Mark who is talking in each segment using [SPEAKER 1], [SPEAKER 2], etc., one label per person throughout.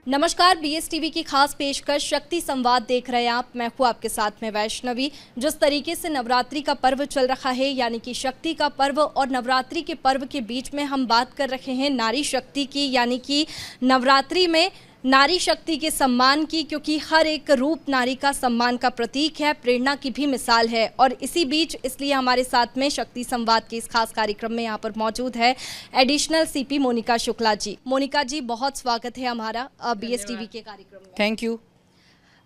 [SPEAKER 1] नमस्कार, बीएसटीवी की खास पेशकश शक्ति संवाद देख रहे हैं आप। मैं हूँ आपके साथ में वैष्णवी। जिस तरीके से नवरात्रि का पर्व चल रहा है, यानी कि शक्ति का पर्व और नवरात्रि के पर्व के बीच में हम बात कर रहे हैं नारी शक्ति की, यानी कि नवरात्रि में नारी शक्ति के सम्मान की, क्योंकि हर एक रूप नारी का सम्मान का प्रतीक है, प्रेरणा की भी मिसाल है। और इसी बीच इसलिए हमारे साथ में शक्ति संवाद के इस खास कार्यक्रम में यहाँ पर मौजूद है एडिशनल सीपी मोनिका शुक्ला जी। मोनिका जी, बहुत स्वागत है हमारा बीएसटीवी के कार्यक्रम में।
[SPEAKER 2] Thank you.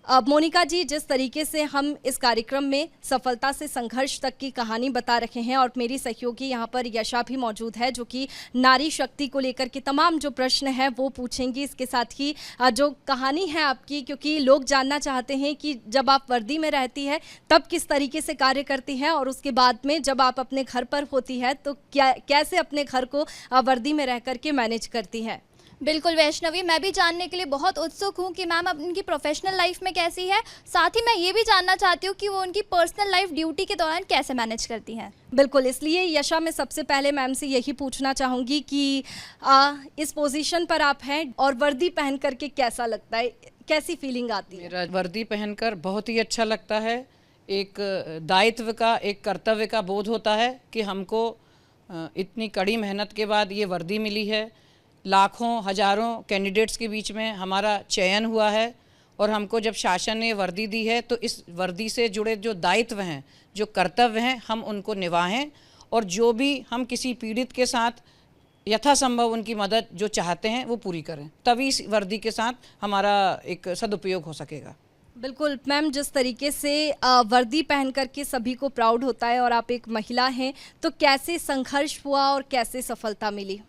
[SPEAKER 1] मोनिका जी, जिस तरीके से हम इस कार्यक्रम में सफलता से संघर्ष तक की कहानी बता रहे हैं, और मेरी सहयोगी यहाँ पर यशा भी मौजूद है जो कि नारी शक्ति को लेकर के तमाम जो प्रश्न है वो पूछेंगी। इसके साथ ही जो कहानी है आपकी, क्योंकि लोग जानना चाहते हैं कि जब आप वर्दी में रहती है तब किस तरीके से कार्य करती है, और उसके बाद में जब आप अपने घर पर होती है तो कैसे अपने घर को वर्दी में रह करके मैनेज करती है।
[SPEAKER 3] बिल्कुल वैष्णवी, मैं भी जानने के लिए बहुत उत्सुक हूँ कि मैम उनकी प्रोफेशनल लाइफ में कैसी है। साथ ही मैं ये भी जानना चाहती हूँ कि वो उनकी पर्सनल लाइफ ड्यूटी के दौरान कैसे मैनेज करती हैं।
[SPEAKER 1] बिल्कुल, इसलिए यशा मैं सबसे पहले मैम से यही पूछना चाहूँगी कि इस पोजीशन पर आप हैं और वर्दी पहन करके कैसा लगता है, कैसी फीलिंग आती है?
[SPEAKER 2] मेरा वर्दी पहनकर बहुत ही अच्छा लगता है। एक दायित्व का, एक कर्तव्य का बोध होता है कि हमको इतनी कड़ी मेहनत के बाद ये वर्दी मिली है। लाखों हजारों कैंडिडेट्स के बीच में हमारा चयन हुआ है, और हमको जब शासन ने वर्दी दी है तो इस वर्दी से जुड़े जो दायित्व हैं, जो कर्तव्य हैं, हम उनको निभाएं, और जो भी हम किसी पीड़ित के साथ यथासंभव उनकी मदद जो चाहते हैं वो पूरी करें, तभी इस वर्दी के साथ हमारा एक सदुपयोग हो सकेगा।
[SPEAKER 1] बिल्कुल मैम, जिस तरीके से वर्दी पहन करके सभी को प्राउड होता है, और आप एक महिला हैं, तो कैसे संघर्ष हुआ और कैसे सफलता मिली?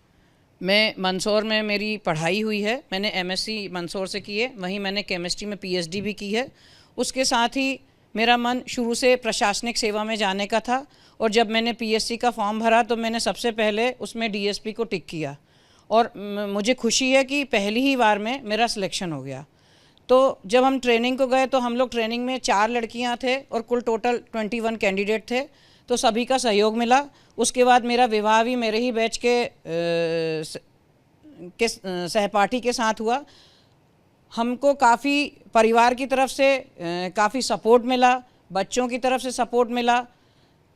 [SPEAKER 2] मैं मंदसौर में मेरी पढ़ाई हुई है। मैंने एमएससी मंदसौर से की है, वहीं मैंने केमिस्ट्री में पीएचडी भी की है। उसके साथ ही मेरा मन शुरू से प्रशासनिक सेवा में जाने का था, और जब मैंने पीएससी का फॉर्म भरा तो मैंने सबसे पहले उसमें डीएसपी को टिक किया, और मुझे खुशी है कि पहली ही बार में मेरा सिलेक्शन हो गया। तो जब हम ट्रेनिंग को गए तो हम लोग ट्रेनिंग में 4 लड़कियाँ थे और कुल टोटल 21 कैंडिडेट थे, तो सभी का सहयोग मिला। उसके बाद मेरा विवाह भी मेरे ही बैच के सहपाठी के साथ हुआ। हमको काफ़ी परिवार की तरफ से काफ़ी सपोर्ट मिला, बच्चों की तरफ से सपोर्ट मिला।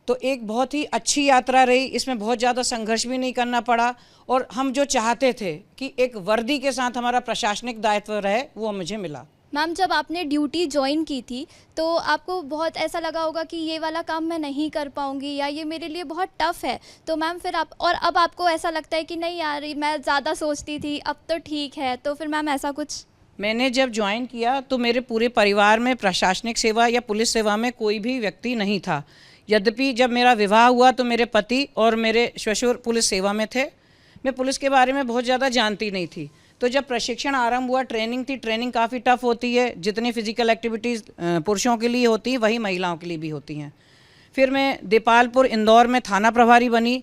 [SPEAKER 2] तो एक बहुत ही अच्छी यात्रा रही, इसमें बहुत ज़्यादा संघर्ष भी नहीं करना पड़ा, और हम जो चाहते थे कि एक वर्दी के साथ हमारा प्रशासनिक दायित्व रहे, वो मुझे मिला।
[SPEAKER 3] मैम, जब आपने ड्यूटी ज्वाइन की थी तो आपको बहुत ऐसा लगा होगा कि ये वाला काम मैं नहीं कर पाऊंगी, या ये मेरे लिए बहुत टफ है। तो मैम फिर आप, और अब आपको ऐसा लगता है कि नहीं यार, मैं ज़्यादा सोचती थी, अब तो ठीक है, तो फिर मैम ऐसा कुछ?
[SPEAKER 2] मैंने जब ज्वाइन किया तो मेरे पूरे परिवार में प्रशासनिक सेवा या पुलिस सेवा में कोई भी व्यक्ति नहीं था। यद्यपि जब मेरा विवाह हुआ तो मेरे पति और मेरे ससुर पुलिस सेवा में थे। मैं पुलिस के बारे में बहुत ज़्यादा जानती नहीं थी। तो जब प्रशिक्षण आरंभ हुआ, ट्रेनिंग थी, ट्रेनिंग काफ़ी टफ होती है। जितनी फिजिकल एक्टिविटीज़ पुरुषों के लिए होती हैं वही महिलाओं के लिए भी होती हैं। फिर मैं दीपालपुर इंदौर में थाना प्रभारी बनी।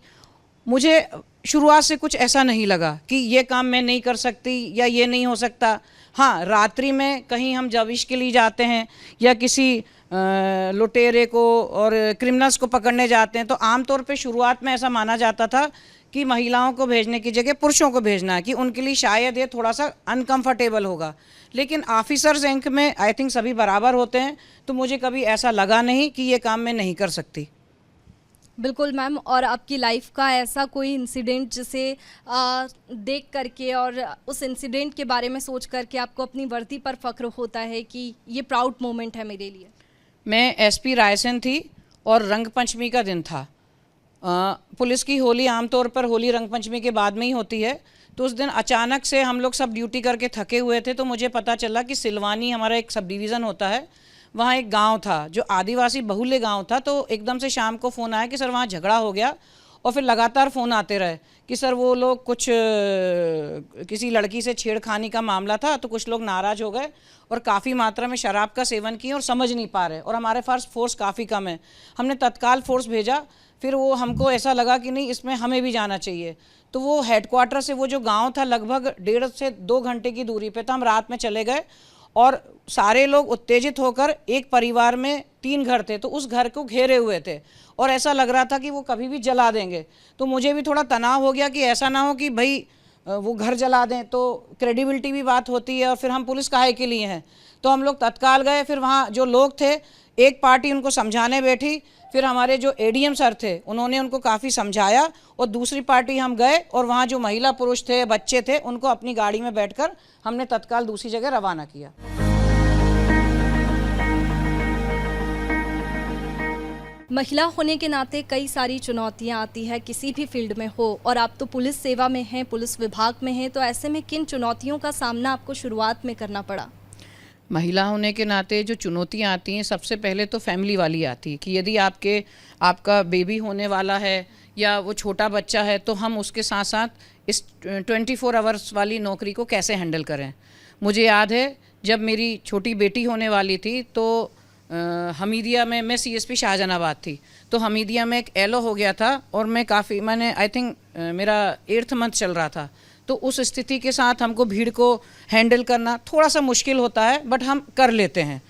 [SPEAKER 2] मुझे शुरुआत से कुछ ऐसा नहीं लगा कि ये काम मैं नहीं कर सकती या ये नहीं हो सकता। हाँ, रात्रि में कहीं हम जाविश के लिए जाते हैं या किसी लुटेरे को और क्रिमिनल्स को पकड़ने जाते हैं, तो आमतौर पे शुरुआत में ऐसा माना जाता था कि महिलाओं को भेजने की जगह पुरुषों को भेजना है, कि उनके लिए शायद ये थोड़ा सा अनकंफर्टेबल होगा। लेकिन ऑफिसर्स रैंक में आई थिंक सभी बराबर होते हैं, तो मुझे कभी ऐसा लगा नहीं कि ये काम मैं नहीं कर सकती।
[SPEAKER 1] बिल्कुल मैम, और आपकी लाइफ का ऐसा कोई इंसिडेंट जिसे देख करके और उस इंसिडेंट के बारे में सोच करके आपको अपनी वर्दी पर फख्र होता है कि ये प्राउड मोमेंट है मेरे लिए?
[SPEAKER 2] मैं एसपी रायसेन थी और रंग पंचमी का दिन था। पुलिस की होली आमतौर पर होली रंग पंचमी के बाद में ही होती है। तो उस दिन अचानक से हम लोग सब ड्यूटी करके थके हुए थे, तो मुझे पता चला कि सिलवानी हमारा एक सब डिवीज़न होता है, वहाँ एक गांव था जो आदिवासी बहुल्य गांव था। तो एकदम से शाम को फ़ोन आया कि सर वहाँ झगड़ा हो गया, और फिर लगातार फ़ोन आते रहे कि सर वो लोग कुछ किसी लड़की से छेड़खानी का मामला था, तो कुछ लोग नाराज़ हो गए और काफ़ी मात्रा में शराब का सेवन किए और समझ नहीं पा रहे, और हमारे पास फोर्स काफ़ी कम है। हमने तत्काल फोर्स भेजा। फिर वो हमको ऐसा लगा कि नहीं, इसमें हमें भी जाना चाहिए। तो वो हेडक्वार्टर से वो जो गांव था लगभग 1.5 से 2 घंटे की दूरी पे था। हम रात में चले गए और सारे लोग उत्तेजित होकर, एक परिवार में 3 घर थे, तो उस घर को घेरे हुए थे, और ऐसा लग रहा था कि वो कभी भी जला देंगे। तो मुझे भी थोड़ा तनाव हो गया कि ऐसा ना हो कि भाई वो घर जला दें, तो क्रेडिबिलिटी भी बात होती है और फिर हम पुलिस काहे के लिए हैं। तो हम लोग तत्काल गए, फिर वहाँ जो लोग थे एक पार्टी उनको समझाने बैठी, फिर हमारे जो एडीएम सर थे उन्होंने उनको काफ़ी समझाया और दूसरी पार्टी हम गए और वहाँ जो महिला पुरुष थे, बच्चे थे, उनको अपनी गाड़ी में बैठकर हमने तत्काल दूसरी जगह रवाना किया।
[SPEAKER 1] महिला होने के नाते कई सारी चुनौतियां आती है किसी भी फील्ड में हो, और आप तो पुलिस सेवा में हैं, पुलिस विभाग में हैं, तो ऐसे में किन चुनौतियों का सामना आपको शुरुआत में करना पड़ा?
[SPEAKER 2] महिला होने के नाते जो चुनौतियाँ आती हैं, सबसे पहले तो फैमिली वाली आती है कि यदि आपका बेबी होने वाला है या वो छोटा बच्चा है, तो हम उसके साथ साथ इस 24 आवर्स वाली नौकरी को कैसे हैंडल करें। मुझे याद है जब मेरी छोटी बेटी होने वाली थी तो हमीदिया में, मैं सीएसपी शाहजहानाबाद थी, तो हमीदिया में एक एलो हो गया था और मैंने आई थिंक मेरा 8th मंथ चल रहा था। तो उस स्थिति के साथ हमको भीड़ को हैंडल करना थोड़ा सा मुश्किल होता है, बट हम कर लेते हैं।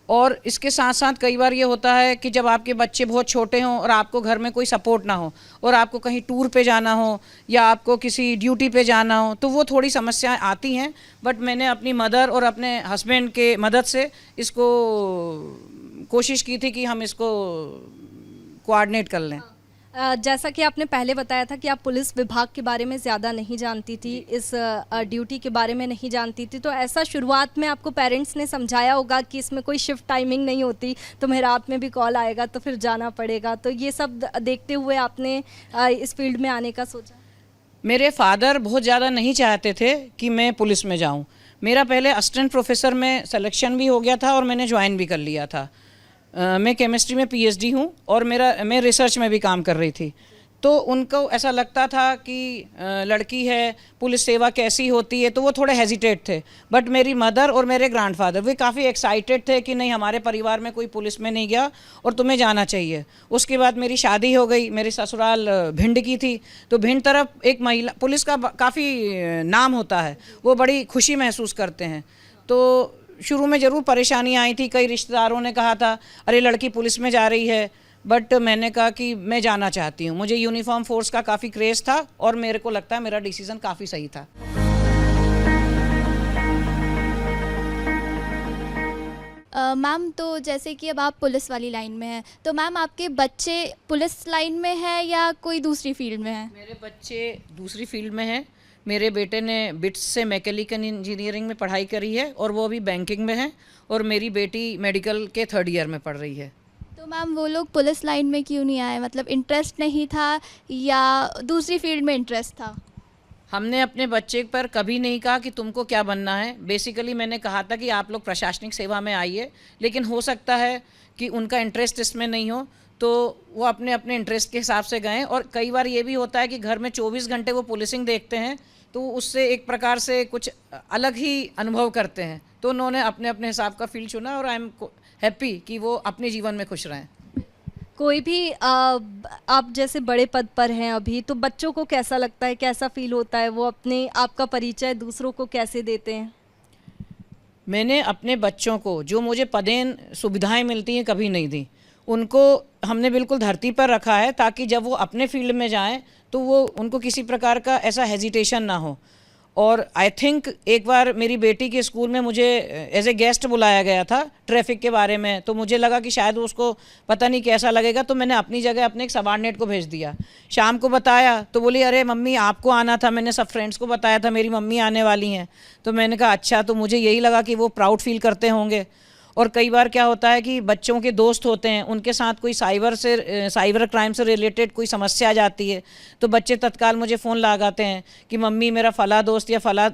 [SPEAKER 2] और इसके साथ साथ कई बार ये होता है कि जब आपके बच्चे बहुत छोटे हों और आपको घर में कोई सपोर्ट ना हो और आपको कहीं टूर पे जाना हो या आपको किसी ड्यूटी पे जाना हो, तो वो थोड़ी समस्याएं आती हैं। बट मैंने अपनी मदर और अपने हस्बैंड के मदद से इसको कोशिश की थी कि हम इसको कोऑर्डिनेट कर लें।
[SPEAKER 1] जैसा कि आपने पहले बताया था कि आप पुलिस विभाग के बारे में ज़्यादा नहीं जानती थी, इस ड्यूटी के बारे में नहीं जानती थी, तो ऐसा शुरुआत में आपको पेरेंट्स ने समझाया होगा कि इसमें कोई शिफ्ट टाइमिंग नहीं होती, तुम्हें रात में भी कॉल आएगा तो फिर जाना पड़ेगा, तो ये सब देखते हुए आपने इस फील्ड में आने का सोचा?
[SPEAKER 2] मेरे फादर बहुत ज़्यादा नहीं चाहते थे कि मैं पुलिस में जाऊँ। मेरा पहले असिस्टेंट प्रोफेसर में सिलेक्शन भी हो गया था और मैंने ज्वाइन भी कर लिया था। मैं केमिस्ट्री में पीएचडी हूँ और मैं रिसर्च में भी काम कर रही थी। तो उनको ऐसा लगता था कि लड़की है, पुलिस सेवा कैसी होती है, तो वो थोड़े हेजिटेट थे। बट मेरी मदर और मेरे ग्रैंडफादर वे काफ़ी एक्साइटेड थे कि नहीं, हमारे परिवार में कोई पुलिस में नहीं गया और तुम्हें जाना चाहिए। उसके बाद मेरी शादी हो गई, मेरी ससुराल भिंड की थी, तो भिंड तरफ एक महिला पुलिस का काफ़ी नाम होता है, वो बड़ी खुशी महसूस करते हैं। तो शुरू में ज़रूर परेशानी आई थी, कई रिश्तेदारों ने कहा था अरे लड़की पुलिस में जा रही है, बट मैंने कहा कि मैं जाना चाहती हूँ। मुझे यूनिफॉर्म फोर्स का काफ़ी क्रेज़ था और मेरे को लगता है मेरा डिसीज़न काफ़ी सही था।
[SPEAKER 3] मैम, तो जैसे कि अब आप पुलिस वाली लाइन में हैं, तो मैम आपके बच्चे पुलिस लाइन में हैं या कोई दूसरी फील्ड में हैं?
[SPEAKER 2] मेरे बच्चे दूसरी फील्ड में हैं। मेरे बेटे ने बिट्स से मैकेनिकल इंजीनियरिंग में पढ़ाई करी है और वो अभी बैंकिंग में है, और मेरी बेटी मेडिकल के 3rd ईयर में पढ़ रही है।
[SPEAKER 3] तो मैम वो लोग पुलिस लाइन में क्यों नहीं आए? मतलब इंटरेस्ट नहीं था या दूसरी फील्ड में इंटरेस्ट था?
[SPEAKER 2] हमने अपने बच्चे पर कभी नहीं कहा कि तुमको क्या बनना है। बेसिकली मैंने कहा था कि आप लोग प्रशासनिक सेवा में आइए, लेकिन हो सकता है कि उनका इंटरेस्ट इसमें नहीं हो, तो वो अपने अपने इंटरेस्ट के हिसाब से गए। और कई बार ये भी होता है कि घर में 24 घंटे वो पुलिसिंग देखते हैं, तो उससे एक प्रकार से कुछ अलग ही अनुभव करते हैं, तो उन्होंने अपने अपने हिसाब का फील्ड चुना और आई एम हैप्पी कि वो अपने जीवन में खुश रहें।
[SPEAKER 1] कोई भी आप जैसे बड़े पद पर हैं अभी, तो बच्चों को कैसा लगता है, कैसा फील होता है, वो अपने आपका परिचय दूसरों को कैसे देते हैं?
[SPEAKER 2] मैंने अपने बच्चों को जो मुझे पदेन सुविधाएं मिलती हैं कभी नहीं दी। उनको हमने बिल्कुल धरती पर रखा है ताकि जब वो अपने फील्ड में जाएं तो वो उनको किसी प्रकार का ऐसा हेजिटेशन ना हो। और आई थिंक एक बार मेरी बेटी के स्कूल में मुझे एज ए गेस्ट बुलाया गया था ट्रैफिक के बारे में, तो मुझे लगा कि शायद उसको पता नहीं कैसा लगेगा, तो मैंने अपनी जगह अपने एक सबॉर्डिनेट को भेज दिया। शाम को बताया तो बोली अरे मम्मी आपको आना था, मैंने सब फ्रेंड्स को बताया था मेरी मम्मी आने वाली हैं। तो मैंने कहा अच्छा, तो मुझे यही लगा कि वो प्राउड फील करते होंगे। और कई बार क्या होता है कि बच्चों के दोस्त होते हैं, उनके साथ कोई साइबर क्राइम से रिलेटेड कोई समस्या आ जाती है, तो बच्चे तत्काल मुझे फ़ोन लगाते हैं कि मम्मी मेरा फ़ला दोस्त या फ़ला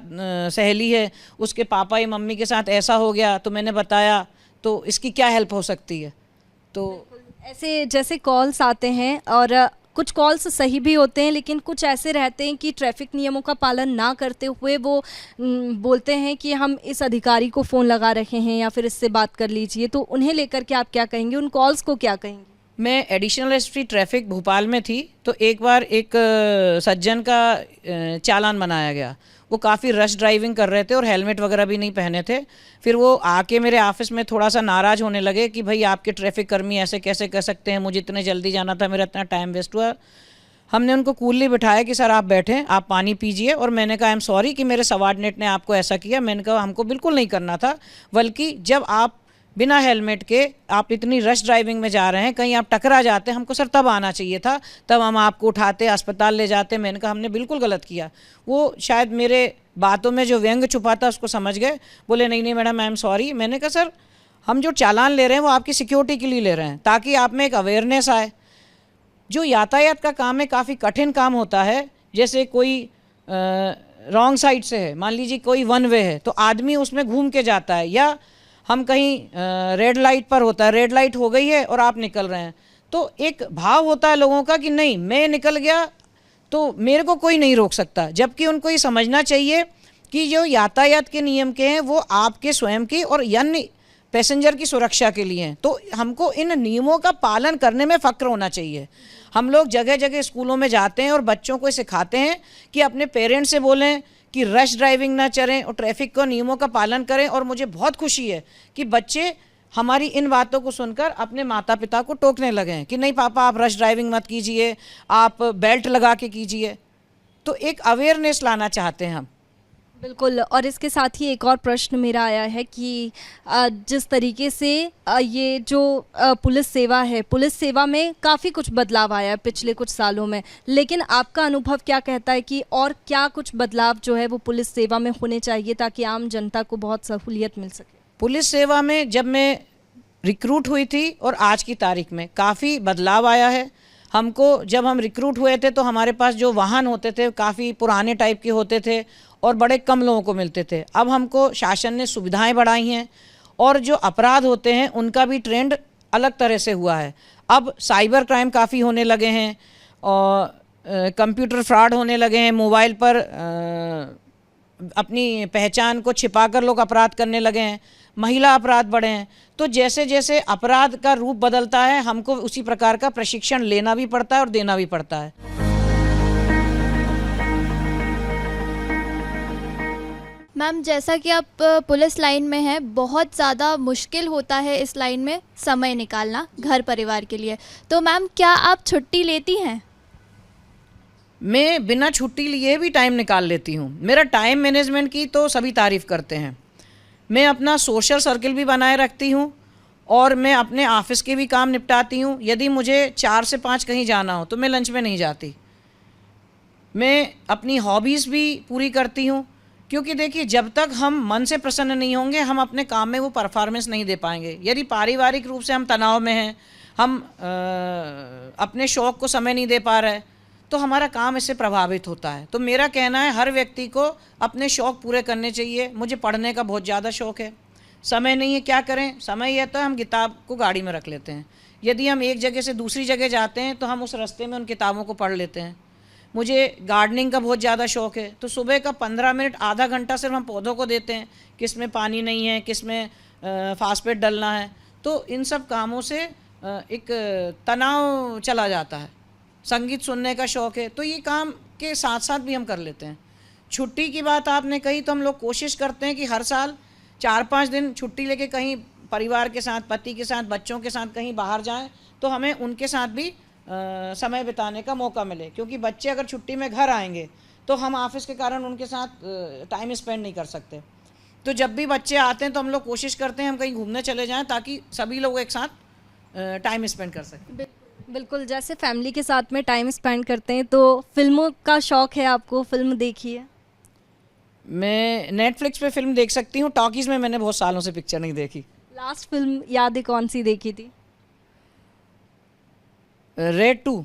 [SPEAKER 2] सहेली है, उसके पापा या मम्मी के साथ ऐसा हो गया। तो मैंने बताया तो इसकी क्या हेल्प हो सकती है। तो
[SPEAKER 1] ऐसे जैसे कॉल्स आते हैं और कुछ कॉल्स सही भी होते हैं, लेकिन कुछ ऐसे रहते हैं कि ट्रैफिक नियमों का पालन ना करते हुए वो बोलते हैं कि हम इस अधिकारी को फ़ोन लगा रहे हैं या फिर इससे बात कर लीजिए, तो उन्हें लेकर के आप क्या कहेंगे, उन कॉल्स को क्या कहेंगे?
[SPEAKER 2] मैं एडिशनल एसपी ट्रैफिक भोपाल में थी, तो एक बार एक सज्जन का चालान बनाया गया। वो काफ़ी रश ड्राइविंग कर रहे थे और हेलमेट वगैरह भी नहीं पहने थे। फिर वो आके मेरे ऑफिस में थोड़ा सा नाराज़ होने लगे कि भाई आपके ट्रैफिक कर्मी ऐसे कैसे कर सकते हैं, मुझे इतने जल्दी जाना था, मेरा इतना टाइम वेस्ट हुआ। हमने उनको कूलली बिठाया कि सर आप बैठें, आप पानी पीजिए, और मैंने कहा आई एम सॉरी कि मेरे सबॉर्डिनेट ने आपको ऐसा किया। मैंने कहा हमको बिल्कुल नहीं करना था, बल्कि जब आप बिना हेलमेट के आप इतनी रश ड्राइविंग में जा रहे हैं, कहीं आप टकरा जाते, हमको सर तब आना चाहिए था, तब हम आपको उठाते अस्पताल ले जाते। मैंने कहा हमने बिल्कुल गलत किया। वो शायद मेरे बातों में जो व्यंग छुपा था उसको समझ गए, बोले नहीं नहीं मैडम आई एम सॉरी। मैंने कहा सर हम जो चालान ले रहे हैं वो आपकी सिक्योरिटी के लिए ले रहे हैं, ताकि आप में एक अवेयरनेस आए। जो यातायात का काम है काफ़ी कठिन काम होता है। जैसे कोई रॉन्ग साइड से है, मान लीजिए कोई वन वे है, तो आदमी उसमें घूम के जाता है, या हम कहीं रेड लाइट पर होता है, रेड लाइट हो गई है और आप निकल रहे हैं, तो एक भाव होता है लोगों का कि नहीं मैं निकल गया तो मेरे को कोई नहीं रोक सकता। जबकि उनको ये समझना चाहिए कि जो यातायात के नियम के हैं वो आपके स्वयं की और अन्य पैसेंजर की सुरक्षा के लिए हैं। तो हमको इन नियमों का पालन करने में फ़ख्र होना चाहिए। हम लोग जगह जगह स्कूलों में जाते हैं और बच्चों को सिखाते हैं कि अपने पेरेंट्स से बोलें कि रश ड्राइविंग ना करें और ट्रैफिक को नियमों का पालन करें। और मुझे बहुत खुशी है कि बच्चे हमारी इन बातों को सुनकर अपने माता पिता को टोकने लगे हैं कि नहीं पापा आप रश ड्राइविंग मत कीजिए, आप बेल्ट लगा के कीजिए। तो एक अवेयरनेस लाना चाहते हैं हम।
[SPEAKER 1] बिल्कुल। और इसके साथ ही एक और प्रश्न मेरा आया है कि जिस तरीके से ये जो पुलिस सेवा है, पुलिस सेवा में काफ़ी कुछ बदलाव आया है पिछले कुछ सालों में, लेकिन आपका अनुभव क्या कहता है कि और क्या कुछ बदलाव जो है वो पुलिस सेवा में होने चाहिए ताकि आम जनता को बहुत सहूलियत मिल सके?
[SPEAKER 2] पुलिस सेवा में जब मैं रिक्रूट हुई थी और आज की तारीख में काफ़ी बदलाव आया है। हमको जब हम रिक्रूट हुए थे तो हमारे पास जो वाहन होते थे काफ़ी पुराने टाइप के होते थे और बड़े कम लोगों को मिलते थे। अब हमको शासन ने सुविधाएं बढ़ाई हैं और जो अपराध होते हैं उनका भी ट्रेंड अलग तरह से हुआ है। अब साइबर क्राइम काफ़ी होने लगे हैं और कंप्यूटर फ्रॉड होने लगे हैं। मोबाइल पर अपनी पहचान को छिपाकर लोग अपराध करने लगे हैं। महिला अपराध बढ़े हैं। तो जैसे जैसे अपराध का रूप बदलता है हमको उसी प्रकार का प्रशिक्षण लेना भी पड़ता है और देना भी पड़ता है।
[SPEAKER 3] मैम जैसा कि आप पुलिस लाइन में हैं, बहुत ज़्यादा मुश्किल होता है इस लाइन में समय निकालना घर परिवार के लिए, तो मैम क्या आप छुट्टी लेती हैं?
[SPEAKER 2] मैं बिना छुट्टी लिए भी टाइम निकाल लेती हूँ। मेरा टाइम मैनेजमेंट की तो सभी तारीफ़ करते हैं। मैं अपना सोशल सर्किल भी बनाए रखती हूँ और मैं अपने ऑफिस के भी काम निपटाती हूँ। यदि मुझे 4 से 5 कहीं जाना हो तो मैं लंच में नहीं जाती। मैं अपनी हॉबीज़ भी पूरी करती हूँ, क्योंकि देखिए जब तक हम मन से प्रसन्न नहीं होंगे हम अपने काम में वो परफॉर्मेंस नहीं दे पाएंगे। यदि पारिवारिक रूप से हम तनाव में हैं, हम अपने शौक़ को समय नहीं दे पा रहे, तो हमारा काम इससे प्रभावित होता है। तो मेरा कहना है हर व्यक्ति को अपने शौक़ पूरे करने चाहिए। मुझे पढ़ने का बहुत ज़्यादा शौक़ है, समय नहीं है, क्या करें? समय यह तो हम किताब को गाड़ी में रख लेते हैं। यदि हम एक जगह से दूसरी जगह जाते हैं तो हम उस रास्ते में उन किताबों को पढ़ लेते हैं। मुझे गार्डनिंग का बहुत ज़्यादा शौक़ है, तो सुबह का 15 मिनट आधा घंटा सिर्फ हम पौधों को देते हैं, किस में पानी नहीं है, किस में फास्फेट डलना है। तो इन सब कामों से एक तनाव चला जाता है। संगीत सुनने का शौक़ है, तो ये काम के साथ साथ भी हम कर लेते हैं। छुट्टी की बात आपने कही, तो हम लोग कोशिश करते हैं कि हर साल 4-5 दिन छुट्टी लेके कहीं परिवार के साथ, पति के साथ, बच्चों के साथ कहीं बाहर जाएं, तो हमें उनके साथ भी समय बिताने का मौका मिले। क्योंकि बच्चे अगर छुट्टी में घर आएंगे तो हम ऑफिस के कारण उनके साथ टाइम स्पेंड नहीं कर सकते। तो जब भी बच्चे आते हैं तो हम लोग कोशिश करते हैं हम कहीं घूमने चले जाएं, ताकि सभी लोग एक साथ टाइम स्पेंड कर सकें।
[SPEAKER 1] बिल्कुल, जैसे फैमिली के साथ में टाइम स्पेंड करते हैं, तो फिल्मों का शौक़ है आपको? फिल्म देखी है?
[SPEAKER 2] मैं नेटफ्लिक्स पे फिल्म देख सकती हूँ, टॉकीज़ में मैंने बहुत सालों से पिक्चर नहीं देखी।
[SPEAKER 1] लास्ट फिल्म याद है कौन सी देखी थी?
[SPEAKER 2] रेड 2।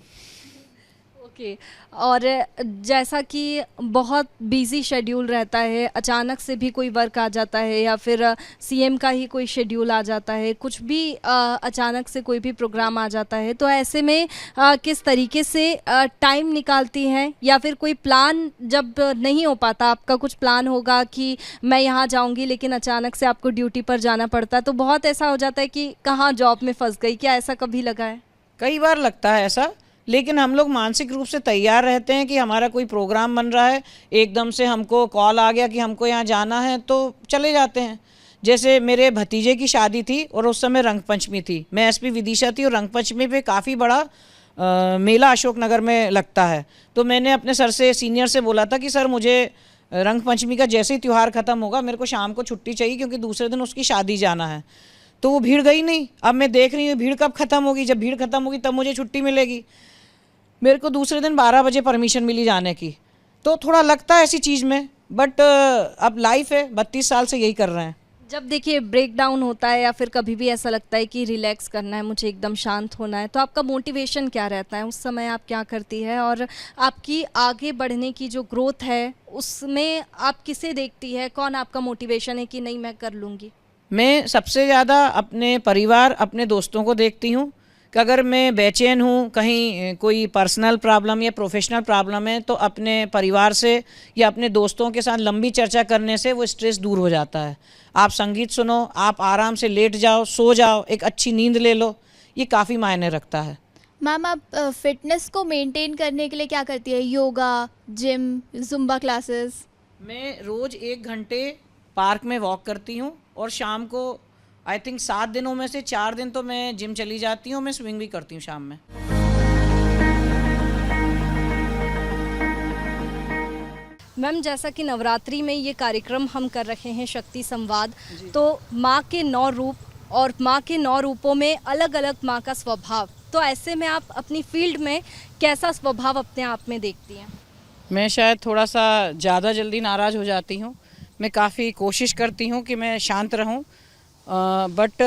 [SPEAKER 1] ओके। और जैसा कि बहुत बिजी शेड्यूल रहता है, अचानक से भी कोई वर्क आ जाता है या फिर सीएम का ही कोई शेड्यूल आ जाता है, कुछ भी अचानक से कोई भी प्रोग्राम आ जाता है, तो ऐसे में किस तरीके से टाइम निकालती हैं? या फिर कोई प्लान जब नहीं हो पाता, आपका कुछ प्लान होगा कि मैं यहाँ जाऊँगी लेकिन अचानक से आपको ड्यूटी पर जाना पड़ता है, तो बहुत ऐसा हो जाता है कि कहाँ जॉब में फंस गई, क्या ऐसा कभी लगा है?
[SPEAKER 2] कई बार लगता है ऐसा, लेकिन हम लोग मानसिक रूप से तैयार रहते हैं कि हमारा कोई प्रोग्राम बन रहा है, एकदम से हमको कॉल आ गया कि हमको यहाँ जाना है, तो चले जाते हैं। जैसे मेरे भतीजे की शादी थी और उस समय रंगपंचमी थी, मैं एसपी विदिशा थी और रंगपंचमी पे काफ़ी बड़ा मेला अशोक नगर में लगता है। तो मैंने अपने सर से, सीनियर से बोला था कि सर मुझे रंग पंचमी का जैसे ही त्यौहार ख़त्म होगा मेरे को शाम को छुट्टी चाहिए, क्योंकि दूसरे दिन उसकी शादी जाना है। तो वो भीड़ गई नहीं। अब मैं देख रही हूँ भीड़ कब ख़त्म होगी, जब भीड़ ख़त्म होगी तब मुझे छुट्टी मिलेगी। मेरे को दूसरे दिन 12 बजे परमिशन मिली जाने की। तो थोड़ा लगता है ऐसी चीज़ में, बट अब लाइफ है, 32 साल से यही कर रहे हैं।
[SPEAKER 1] जब देखिए ब्रेक डाउन होता है या फिर कभी भी ऐसा लगता है कि रिलैक्स करना है, मुझे एकदम शांत होना है, तो आपका मोटिवेशन क्या रहता है उस समय? आप क्या करती है और आपकी आगे बढ़ने की जो ग्रोथ है उसमें आप किसे देखती है? कौन आपका मोटिवेशन है कि नहीं मैं कर लूँगी?
[SPEAKER 2] मैं सबसे ज़्यादा अपने परिवार, अपने दोस्तों को देखती हूँ कि अगर मैं बेचैन हूँ, कहीं कोई पर्सनल प्रॉब्लम या प्रोफेशनल प्रॉब्लम है, तो अपने परिवार से या अपने दोस्तों के साथ लंबी चर्चा करने से वो स्ट्रेस दूर हो जाता है। आप संगीत सुनो, आप आराम से लेट जाओ, सो जाओ, एक अच्छी नींद ले लो, ये काफ़ी मायने रखता है।
[SPEAKER 3] मैम आप फिटनेस को मेंटेन करने के लिए क्या करती है? Yoga, gym, Zumba classes?
[SPEAKER 2] मैं रोज़ 1 घंटे पार्क में वॉक करती हूँ और शाम को आई थिंक 7 दिनों में से 4 दिन तो मैं जिम चली जाती हूँ। मैं स्विंग भी करती हूँ शाम में।
[SPEAKER 1] मैम, जैसा कि नवरात्रि में ये कार्यक्रम हम कर रहे हैं शक्ति संवाद, तो माँ के 9 रूप और माँ के 9 रूपों में अलग अलग माँ का स्वभाव, तो ऐसे में आप अपनी फील्ड में कैसा स्वभाव अपने आप में देखती हैं?
[SPEAKER 2] मैं शायद थोड़ा सा ज़्यादा जल्दी नाराज़ हो जाती हूँ। मैं काफ़ी कोशिश करती हूँ कि मैं शांत रहूँ, बट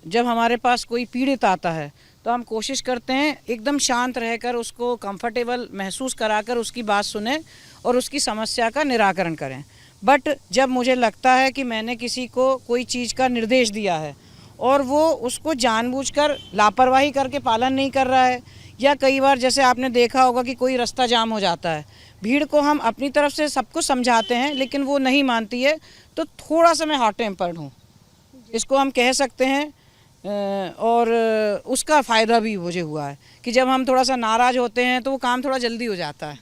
[SPEAKER 2] जब हमारे पास कोई पीड़ित आता है तो हम कोशिश करते हैं एकदम शांत रहकर उसको कंफर्टेबल महसूस कराकर उसकी बात सुने और उसकी समस्या का निराकरण करें। बट जब मुझे लगता है कि मैंने किसी को कोई चीज़ का निर्देश दिया है और वो उसको जानबूझकर लापरवाही करके पालन नहीं कर रहा है, या कई बार जैसे आपने देखा होगा कि कोई रास्ता जाम हो जाता है, भीड़ को हम अपनी तरफ से सब कुछ समझाते हैं लेकिन वो नहीं मानती है, तो थोड़ा सा मैं हॉट टेम्पर्ड हूँ, इसको हम कह सकते हैं। और उसका फ़ायदा भी मुझे हुआ है कि जब हम थोड़ा सा नाराज़ होते हैं तो वो काम थोड़ा जल्दी हो जाता है।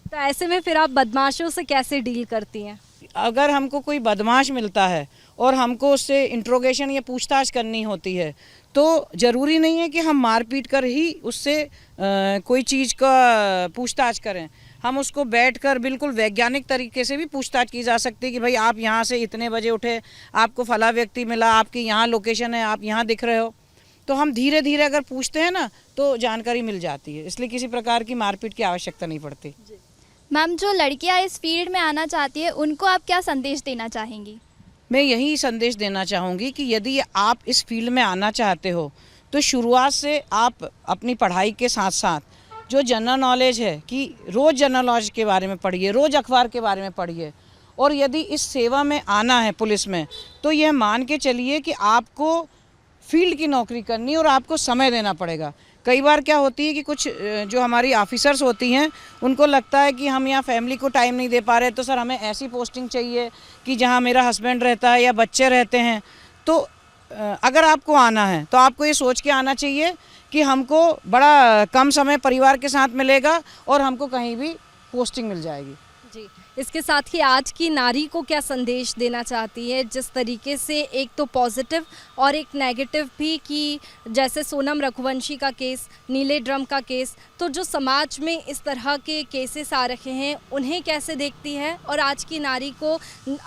[SPEAKER 1] तो ऐसे में फिर आप बदमाशों से कैसे डील करती हैं?
[SPEAKER 2] अगर हमको कोई बदमाश मिलता है और हमको उससे इंट्रोगेशन या पूछताछ करनी होती है, तो ज़रूरी नहीं है कि हम मारपीट कर ही उससे कोई चीज़ का पूछताछ करें। हम उसको बैठकर बिल्कुल वैज्ञानिक तरीके से भी पूछताछ की जा सकती है कि भाई आप यहाँ से इतने बजे उठे, आपको फला व्यक्ति मिला, आपकी यहाँ लोकेशन है, आप यहाँ दिख रहे हो। तो हम धीरे धीरे अगर पूछते हैं ना तो जानकारी मिल जाती है, इसलिए किसी प्रकार की मारपीट की आवश्यकता नहीं पड़ती।
[SPEAKER 3] मैम, जो लड़कियां इस फील्ड में आना चाहती है उनको आप क्या संदेश देना चाहेंगी?
[SPEAKER 2] मैं यही संदेश देना चाहूँगी कि यदि आप इस फील्ड में आना चाहते हो तो शुरुआत से आप अपनी पढ़ाई के साथ साथ जो जनरल नॉलेज है कि रोज़ जनरल नॉलेज के बारे में पढ़िए, रोज़ अखबार के बारे में पढ़िए। और यदि इस सेवा में आना है पुलिस में, तो यह मान के चलिए कि आपको फील्ड की नौकरी करनी और आपको समय देना पड़ेगा। कई बार क्या होती है कि कुछ जो हमारी ऑफिसर्स होती हैं उनको लगता है कि हम यहाँ फैमिली को टाइम नहीं दे पा रहे, तो सर हमें ऐसी पोस्टिंग चाहिए कि जहाँ मेरा हस्बैंड रहता है या बच्चे रहते हैं। तो अगर आपको आना है तो आपको ये सोच के आना चाहिए कि हमको बड़ा कम समय परिवार के साथ मिलेगा और हमको कहीं भी पोस्टिंग मिल जाएगी।
[SPEAKER 1] जी, इसके साथ ही आज की नारी को क्या संदेश देना चाहती है, जिस तरीके से एक तो पॉजिटिव और एक नेगेटिव भी, कि जैसे सोनम रघुवंशी का केस, नीले ड्रम का केस, तो जो समाज में इस तरह के केसेस आ रहे हैं उन्हें कैसे देखती है और आज की नारी को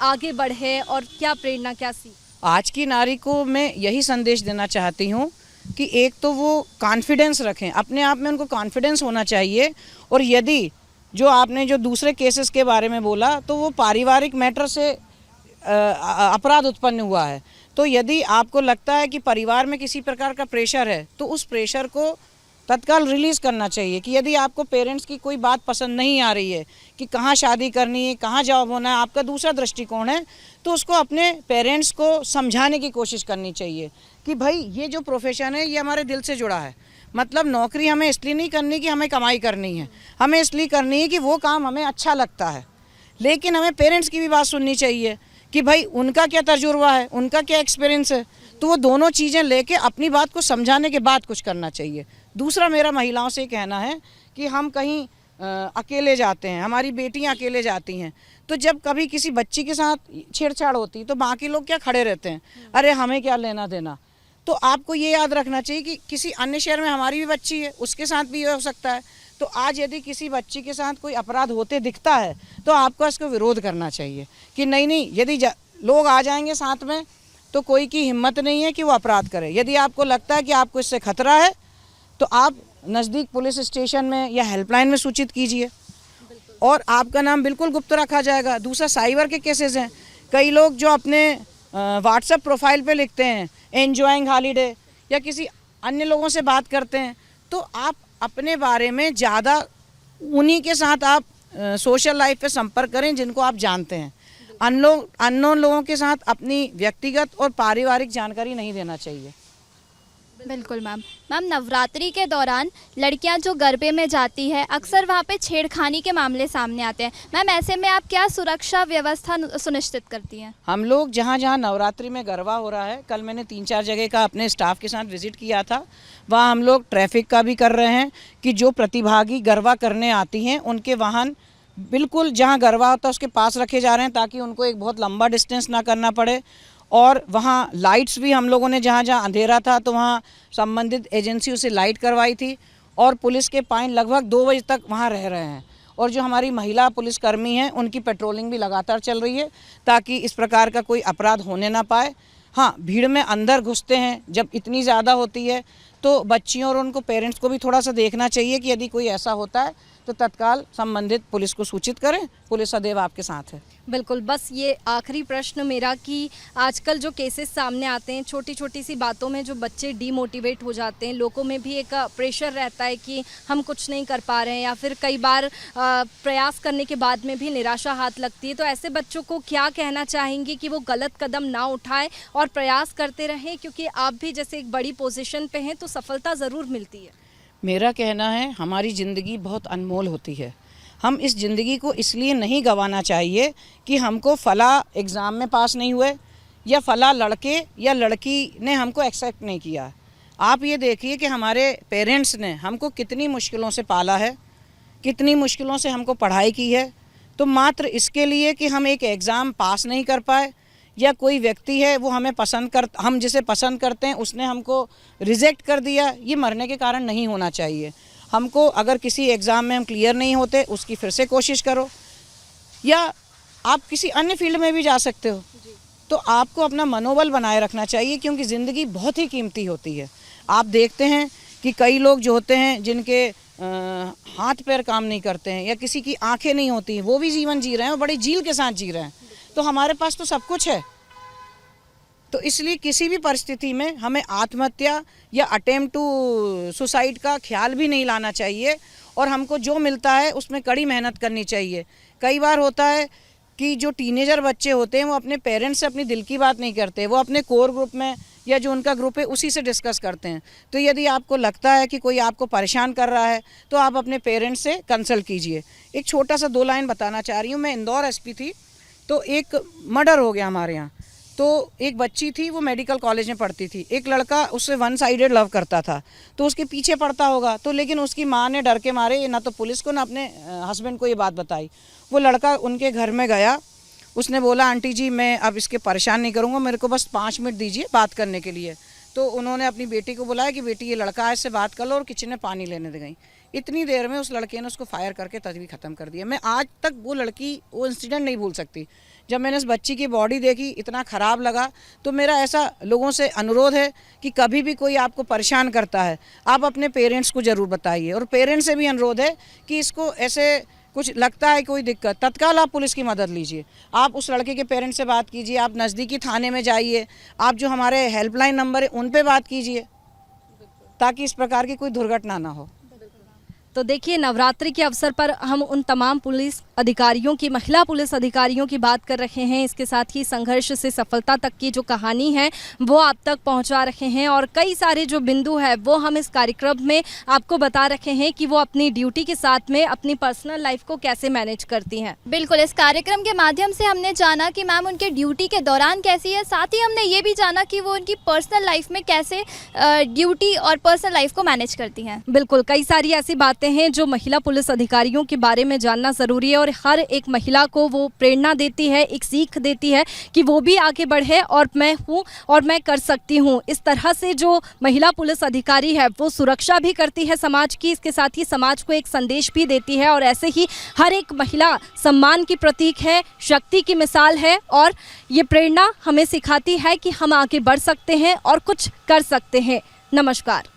[SPEAKER 1] आगे बढ़े और क्या प्रेरणा, क्या सीख?
[SPEAKER 2] आज की नारी को मैं यही संदेश देना चाहती हूँ कि एक तो वो कॉन्फिडेंस रखें, अपने आप में उनको कॉन्फिडेंस होना चाहिए। और यदि जो आपने जो दूसरे केसेस के बारे में बोला तो वो पारिवारिक मैटर से अपराध उत्पन्न हुआ है, तो यदि आपको लगता है कि परिवार में किसी प्रकार का प्रेशर है तो उस प्रेशर को तत्काल रिलीज़ करना चाहिए। कि यदि आपको पेरेंट्स की कोई बात पसंद नहीं आ रही है कि कहाँ शादी करनी है, कहाँ जॉब होना है, आपका दूसरा दृष्टिकोण है, तो उसको अपने पेरेंट्स को समझाने की कोशिश करनी चाहिए कि भाई ये जो प्रोफेशन है ये हमारे दिल से जुड़ा है। मतलब नौकरी हमें इसलिए नहीं करनी कि हमें कमाई करनी है, हमें इसलिए करनी है कि वो काम हमें अच्छा लगता है। लेकिन हमें पेरेंट्स की भी बात सुननी चाहिए कि भाई उनका क्या तजुर्बा है, उनका क्या एक्सपीरियंस है, तो वो दोनों चीज़ें लेके अपनी बात को समझाने के बाद कुछ करना चाहिए। दूसरा मेरा महिलाओं से कहना है कि हम कहीं अकेले जाते हैं, हमारी बेटियां अकेले जाती हैं, तो जब कभी किसी बच्ची के साथ छेड़छाड़ होती तो बाकी लोग क्या खड़े रहते हैं, अरे हमें क्या लेना देना। तो आपको ये याद रखना चाहिए कि किसी अन्य शहर में हमारी भी बच्ची है, उसके साथ भी ये हो सकता है। तो आज यदि किसी बच्ची के साथ कोई अपराध होते दिखता है तो आपको इसको विरोध करना चाहिए कि नहीं, यदि लोग आ जाएंगे साथ में तो कोई की हिम्मत नहीं है कि वो अपराध करे। यदि आपको लगता है कि आपको इससे खतरा है तो आप नज़दीक पुलिस स्टेशन में या हेल्पलाइन में सूचित कीजिए और आपका नाम बिल्कुल गुप्त रखा जाएगा। दूसरा, साइबर के केसेस हैं। कई लोग जो अपने व्हाट्सएप प्रोफाइल पे लिखते हैं एन्जॉइंग हॉलीडे या किसी अन्य लोगों से बात करते हैं, तो आप अपने बारे में ज़्यादा उन्हीं के साथ आप सोशल लाइफ पे संपर्क करें जिनको आप जानते हैं। अननोन लोगों के साथ अपनी व्यक्तिगत और पारिवारिक जानकारी नहीं देना चाहिए।
[SPEAKER 3] बिल्कुल मैम। नवरात्रि के दौरान लड़कियां जो गरबे में जाती है अक्सर वहां पे छेड़खानी के मामले सामने आते हैं। मैम, ऐसे में आप क्या सुरक्षा व्यवस्था सुनिश्चित करती हैं?
[SPEAKER 2] हम लोग जहाँ जहाँ नवरात्रि में गरबा हो रहा है, कल मैंने 3-4 जगह का अपने स्टाफ के साथ विजिट किया था, वहाँ हम लोग ट्रैफिक का भी कर रहे हैं कि जो प्रतिभागी गरबा करने आती हैं उनके वाहन बिल्कुल जहाँ गरबा होता है उसके पास रखे जा रहे हैं ताकि उनको एक बहुत लंबा डिस्टेंस ना करना पड़े। और वहाँ लाइट्स भी हम लोगों ने जहाँ जहाँ अंधेरा था तो वहाँ संबंधित एजेंसियों से लाइट करवाई थी और पुलिस के पाइन लगभग 2 बजे तक वहाँ रह रहे हैं। और जो हमारी महिला पुलिसकर्मी हैं उनकी पेट्रोलिंग भी लगातार चल रही है ताकि इस प्रकार का कोई अपराध होने ना पाए। हाँ, भीड़ में अंदर घुसते हैं जब इतनी ज़्यादा होती है तो बच्चियों और उनको पेरेंट्स को भी थोड़ा सा देखना चाहिए कि यदि कोई ऐसा होता है तो तत्काल संबंधित पुलिस को सूचित करें। पुलिस सदैव आपके साथ है।
[SPEAKER 1] बिल्कुल। बस ये आखिरी प्रश्न मेरा कि आजकल जो केसेस सामने आते हैं, छोटी छोटी सी बातों में जो बच्चे डीमोटिवेट हो जाते हैं, लोगों में भी एक प्रेशर रहता है कि हम कुछ नहीं कर पा रहे हैं या फिर कई बार प्रयास करने के बाद में भी निराशा हाथ लगती है, तो ऐसे बच्चों को क्या कहना चाहेंगी कि वो गलत कदम ना उठाएं और प्रयास करते रहें, क्योंकि आप भी जैसे एक बड़ी पोजीशन पे हैं तो सफलता ज़रूर मिलती है?
[SPEAKER 2] मेरा कहना है हमारी ज़िंदगी बहुत अनमोल होती है। हम इस ज़िंदगी को इसलिए नहीं गंवाना चाहिए कि हमको फला एग्ज़ाम में पास नहीं हुए या फला लड़के या लड़की ने हमको एक्सेप्ट नहीं किया। आप ये देखिए कि हमारे पेरेंट्स ने हमको कितनी मुश्किलों से पाला है, कितनी मुश्किलों से हमको पढ़ाई की है, तो मात्र इसके लिए कि हम एक एग्ज़ाम पास नहीं कर पाए या कोई व्यक्ति है वो हम जिसे पसंद करते हैं उसने हमको रिजेक्ट कर दिया, ये मरने के कारण नहीं होना चाहिए। हमको अगर किसी एग्ज़ाम में हम क्लियर नहीं होते उसकी फिर से कोशिश करो, या आप किसी अन्य फील्ड में भी जा सकते हो, तो आपको अपना मनोबल बनाए रखना चाहिए क्योंकि ज़िंदगी बहुत ही कीमती होती है। आप देखते हैं कि कई लोग जो होते हैं जिनके हाथ पैर काम नहीं करते हैं या किसी की आंखें नहीं होती, वो भी जीवन जी रहे हैं और बड़ी झील के साथ जी रहे हैं। तो हमारे पास तो सब कुछ है, तो इसलिए किसी भी परिस्थिति में हमें आत्महत्या या अटेम्प्ट टू सुसाइड का ख्याल भी नहीं लाना चाहिए और हमको जो मिलता है उसमें कड़ी मेहनत करनी चाहिए। कई बार होता है कि जो टीनेजर बच्चे होते हैं वो अपने पेरेंट्स से अपनी दिल की बात नहीं करते, वो अपने कोर ग्रुप में या जो उनका ग्रुप है उसी से डिस्कस करते हैं। तो यदि आपको लगता है कि कोई आपको परेशान कर रहा है तो आप अपने पेरेंट्स से कंसल्ट कीजिए। एक छोटा सा 2 लाइन बताना चाह रही हूँ। मैं इंदौर एसपी थी तो एक मर्डर हो गया हमारे यहाँ। तो एक बच्ची थी, वो मेडिकल कॉलेज में पढ़ती थी, एक लड़का उससे 1 साइडेड लव करता था तो उसके पीछे पड़ता होगा, तो लेकिन उसकी माँ ने डर के मारे ना तो पुलिस को ना अपने हस्बैंड को ये बात बताई। वो लड़का उनके घर में गया, उसने बोला आंटी जी मैं अब इसके परेशान नहीं करूँगा, मेरे को बस 5 मिनट दीजिए बात करने के लिए। तो उन्होंने अपनी बेटी को बुलाया कि बेटी ये लड़का है, इससे बात कर लो, और किचन में पानी लेने दे गई। इतनी देर में उस लड़के ने उसको फायर करके तभी ख़त्म कर दिया। मैं आज तक वो इंसिडेंट नहीं भूल सकती। जब मैंने उस बच्ची की बॉडी देखी इतना ख़राब लगा। तो मेरा ऐसा लोगों से अनुरोध है कि कभी भी कोई आपको परेशान करता है आप अपने पेरेंट्स को ज़रूर बताइए, और पेरेंट्स से भी अनुरोध है कि इसको ऐसे कुछ लगता है कोई दिक्कत, तत्काल आप पुलिस की मदद लीजिए। आप उस लड़के के पेरेंट्स से बात कीजिए, आप नज़दीकी थाने में जाइए, आप जो हमारे हेल्पलाइन नंबर है उन पे बात कीजिए ताकि इस प्रकार की कोई दुर्घटना ना हो।
[SPEAKER 1] तो देखिए, नवरात्रि के अवसर पर हम उन तमाम पुलिस अधिकारियों की, महिला पुलिस अधिकारियों की बात कर रहे हैं। इसके साथ ही संघर्ष से सफलता तक की जो कहानी है वो आप तक पहुंचा रहे हैं, और कई सारे जो बिंदु है वो हम इस कार्यक्रम में आपको बता रहे हैं कि वो अपनी ड्यूटी के साथ में अपनी पर्सनल लाइफ को कैसे मैनेज करती हैं।
[SPEAKER 3] बिल्कुल, इस कार्यक्रम के माध्यम से हमने जाना कि मैम उनके ड्यूटी के दौरान कैसी है, साथ ही हमने ये भी जाना कि वो उनकी पर्सनल लाइफ में कैसे ड्यूटी और पर्सनल लाइफ को मैनेज करती हैं।
[SPEAKER 1] बिल्कुल, कई सारी ऐसी बातें सकते हैं, जो महिला पुलिस अधिकारियों के बारे में जानना ज़रूरी है और हर एक महिला को वो प्रेरणा देती है, एक सीख देती है कि वो भी आगे बढ़े और मैं हूँ और मैं कर सकती हूँ। इस तरह से जो महिला पुलिस अधिकारी है वो सुरक्षा भी करती है समाज की, इसके साथ ही समाज को एक संदेश भी देती है और ऐसे ही हर एक महिला सम्मान की प्रतीक है, शक्ति की मिसाल है और ये प्रेरणा हमें सिखाती है कि हम आगे बढ़ सकते हैं और कुछ कर सकते हैं। नमस्कार।